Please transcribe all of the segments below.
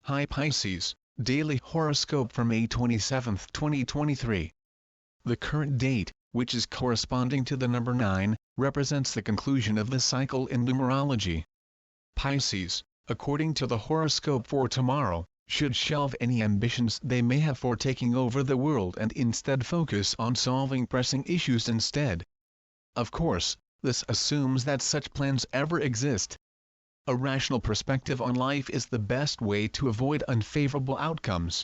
Hi Pisces, Daily Horoscope for May 27, 2023. The current date, which is corresponding to the number 9, represents the conclusion of the cycle in numerology. Pisces, according to the horoscope for tomorrow, should shelve any ambitions they may have for taking over the world and instead focus on solving pressing issues instead. Of course, this assumes that such plans ever exist. A rational perspective on life is the best way to avoid unfavorable outcomes.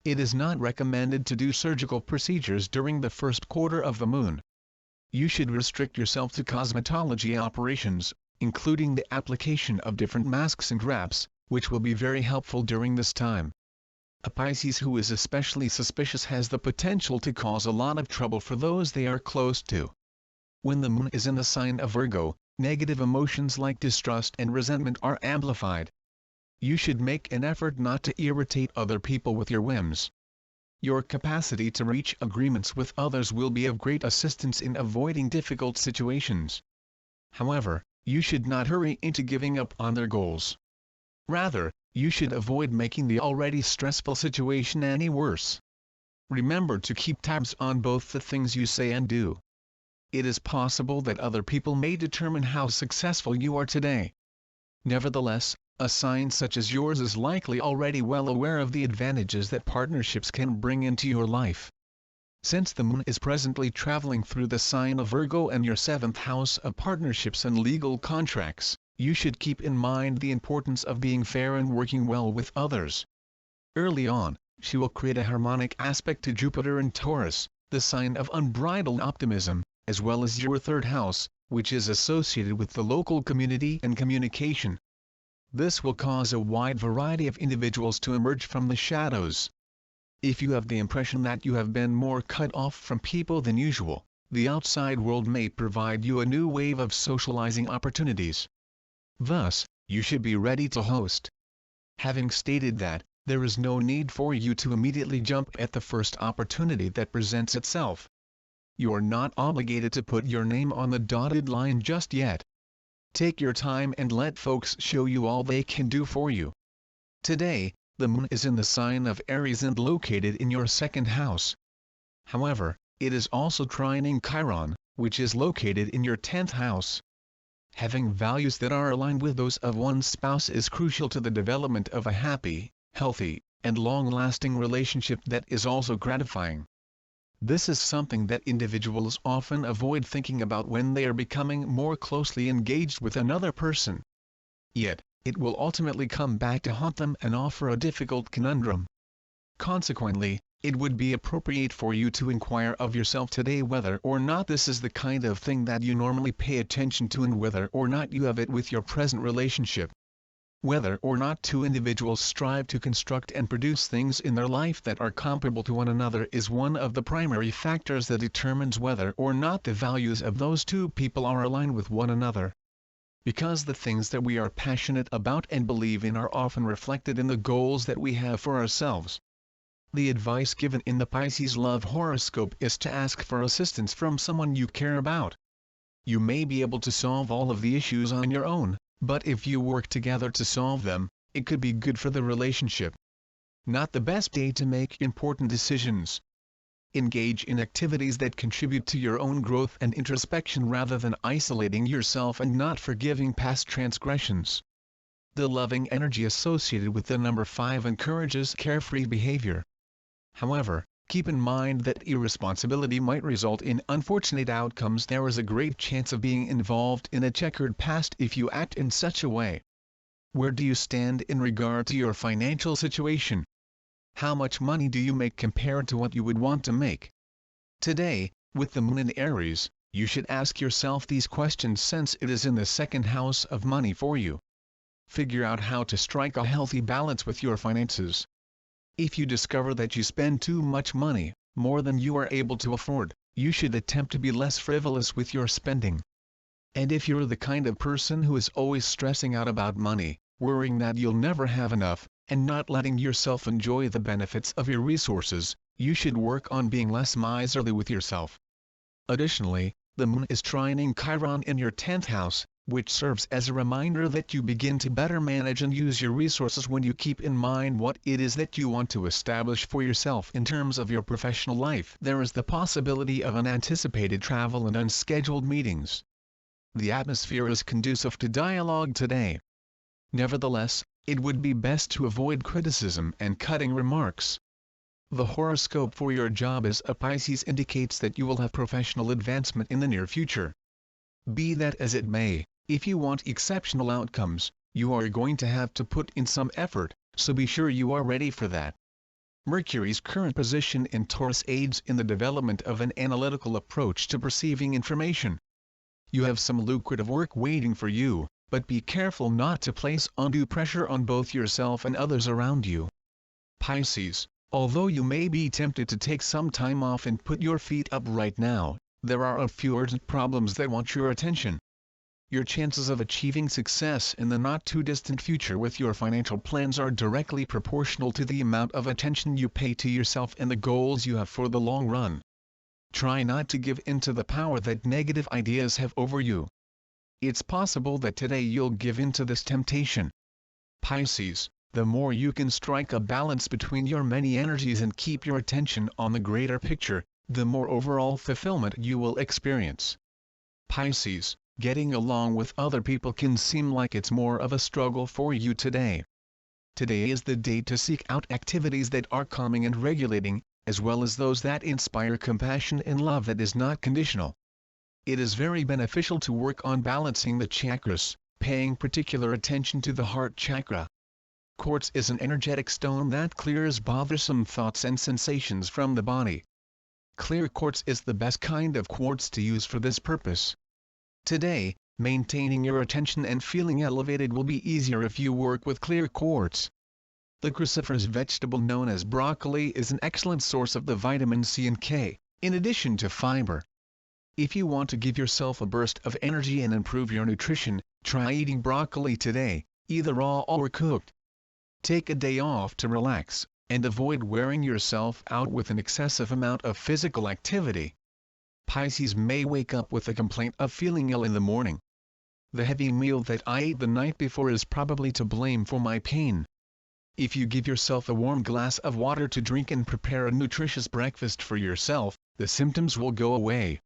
It is not recommended to do surgical procedures during the first quarter of the moon. You should restrict yourself to cosmetology operations, including the application of different masks and wraps, which will be very helpful during this time. A Pisces who is especially suspicious has the potential to cause a lot of trouble for those they are close to. When the moon is in the sign of Virgo, negative emotions like distrust and resentment are amplified. You should make an effort not to irritate other people with your whims. Your capacity to reach agreements with others will be of great assistance in avoiding difficult situations. However, you should not hurry into giving up on their goals. Rather, you should avoid making the already stressful situation any worse. Remember to keep tabs on both the things you say and do. It is possible that other people may determine how successful you are today. Nevertheless, a sign such as yours is likely already well aware of the advantages that partnerships can bring into your life. Since the moon is presently traveling through the sign of Virgo and your 7th house of partnerships and legal contracts, you should keep in mind the importance of being fair and working well with others. Early on, she will create a harmonic aspect to Jupiter in Taurus, the sign of unbridled optimism, as well as your 3rd house, which is associated with the local community and communication. This will cause a wide variety of individuals to emerge from the shadows. If you have the impression that you have been more cut off from people than usual, the outside world may provide you a new wave of socializing opportunities. Thus, you should be ready to host. Having stated that, there is no need for you to immediately jump at the first opportunity that presents itself. You are not obligated to put your name on the dotted line just yet. Take your time and let folks show you all they can do for you. Today, the moon is in the sign of Aries and located in your 2nd house. However, it is also trining Chiron, which is located in your 10th house. Having values that are aligned with those of one's spouse is crucial to the development of a happy, healthy, and long-lasting relationship that is also gratifying. This is something that individuals often avoid thinking about when they are becoming more closely engaged with another person. Yet, it will ultimately come back to haunt them and offer a difficult conundrum. Consequently, it would be appropriate for you to inquire of yourself today whether or not this is the kind of thing that you normally pay attention to and whether or not you have it with your present relationship. Whether or not two individuals strive to construct and produce things in their life that are comparable to one another is one of the primary factors that determines whether or not the values of those two people are aligned with one another. Because the things that we are passionate about and believe in are often reflected in the goals that we have for ourselves. The advice given in the Pisces love horoscope is to ask for assistance from someone you care about. You may be able to solve all of the issues on your own, but if you work together to solve them, it could be good for the relationship. Not the best day to make important decisions. Engage in activities that contribute to your own growth and introspection rather than isolating yourself and not forgiving past transgressions. The loving energy associated with the number 5 encourages carefree behavior. However, keep in mind that irresponsibility might result in unfortunate outcomes. There is a great chance of being involved in a checkered past if you act in such a way. Where do you stand in regard to your financial situation? How much money do you make compared to what you would want to make? Today, with the moon in Aries, you should ask yourself these questions since it is in the 2nd house of money for you. Figure out how to strike a healthy balance with your finances. If you discover that you spend too much money, more than you are able to afford, you should attempt to be less frivolous with your spending. And if you're the kind of person who is always stressing out about money, worrying that you'll never have enough, and not letting yourself enjoy the benefits of your resources, you should work on being less miserly with yourself. Additionally, the moon is trining Chiron in your 10th house, which serves as a reminder that you begin to better manage and use your resources when you keep in mind what it is that you want to establish for yourself in terms of your professional life. There is the possibility of unanticipated travel and unscheduled meetings. The atmosphere is conducive to dialogue today. Nevertheless, it would be best to avoid criticism and cutting remarks. The horoscope for your job as a Pisces indicates that you will have professional advancement in the near future. Be that as it may, if you want exceptional outcomes, you are going to have to put in some effort, so be sure you are ready for that. Mercury's current position in Taurus aids in the development of an analytical approach to perceiving information. You have some lucrative work waiting for you, but be careful not to place undue pressure on both yourself and others around you. Pisces, although you may be tempted to take some time off and put your feet up right now, there are a few urgent problems that want your attention. Your chances of achieving success in the not-too-distant future with your financial plans are directly proportional to the amount of attention you pay to yourself and the goals you have for the long run. Try not to give in to the power that negative ideas have over you. It's possible that today you'll give in to this temptation. Pisces, the more you can strike a balance between your many energies and keep your attention on the greater picture, the more overall fulfillment you will experience. Pisces, getting along with other people can seem like it's more of a struggle for you today. Today is the day to seek out activities that are calming and regulating, as well as those that inspire compassion and love that is not conditional. It is very beneficial to work on balancing the chakras, paying particular attention to the heart chakra. Quartz is an energetic stone that clears bothersome thoughts and sensations from the body. Clear quartz is the best kind of quartz to use for this purpose. Today, maintaining your attention and feeling elevated will be easier if you work with clear quartz. The cruciferous vegetable known as broccoli is an excellent source of the vitamin C and K, in addition to fiber. If you want to give yourself a burst of energy and improve your nutrition, try eating broccoli today, either raw or cooked. Take a day off to relax, and avoid wearing yourself out with an excessive amount of physical activity. Pisces may wake up with a complaint of feeling ill in the morning. The heavy meal that I ate the night before is probably to blame for my pain. If you give yourself a warm glass of water to drink and prepare a nutritious breakfast for yourself, the symptoms will go away.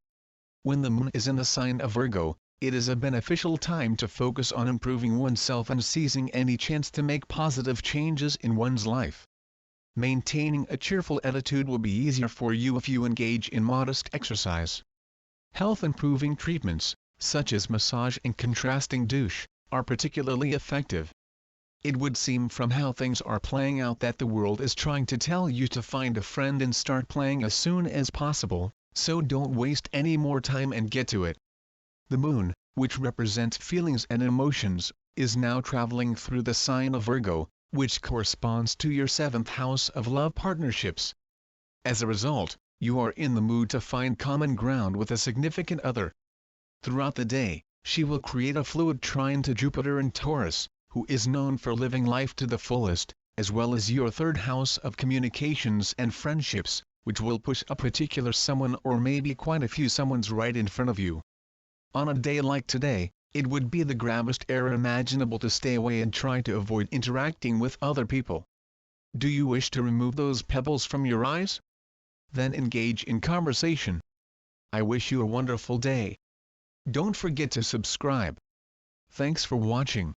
When the moon is in the sign of Virgo, it is a beneficial time to focus on improving oneself and seizing any chance to make positive changes in one's life. Maintaining a cheerful attitude will be easier for you if you engage in modest exercise. Health-improving treatments, such as massage and contrasting douche, are particularly effective. It would seem from how things are playing out that the world is trying to tell you to find a friend and start playing as soon as possible, so don't waste any more time and get to it. The moon, which represents feelings and emotions, is now traveling through the sign of Virgo, which corresponds to your 7th house of love partnerships. As a result, you are in the mood to find common ground with a significant other. Throughout the day, she will create a fluid trine to Jupiter in Taurus, who is known for living life to the fullest, as well as your 3rd house of communications and friendships, which will push a particular someone or maybe quite a few someones right in front of you. On a day like today, it would be the grandest error imaginable to stay away and try to avoid interacting with other people. Do you wish to remove those pebbles from your eyes? Then engage in conversation. I wish you a wonderful day. Don't forget to subscribe. Thanks for watching.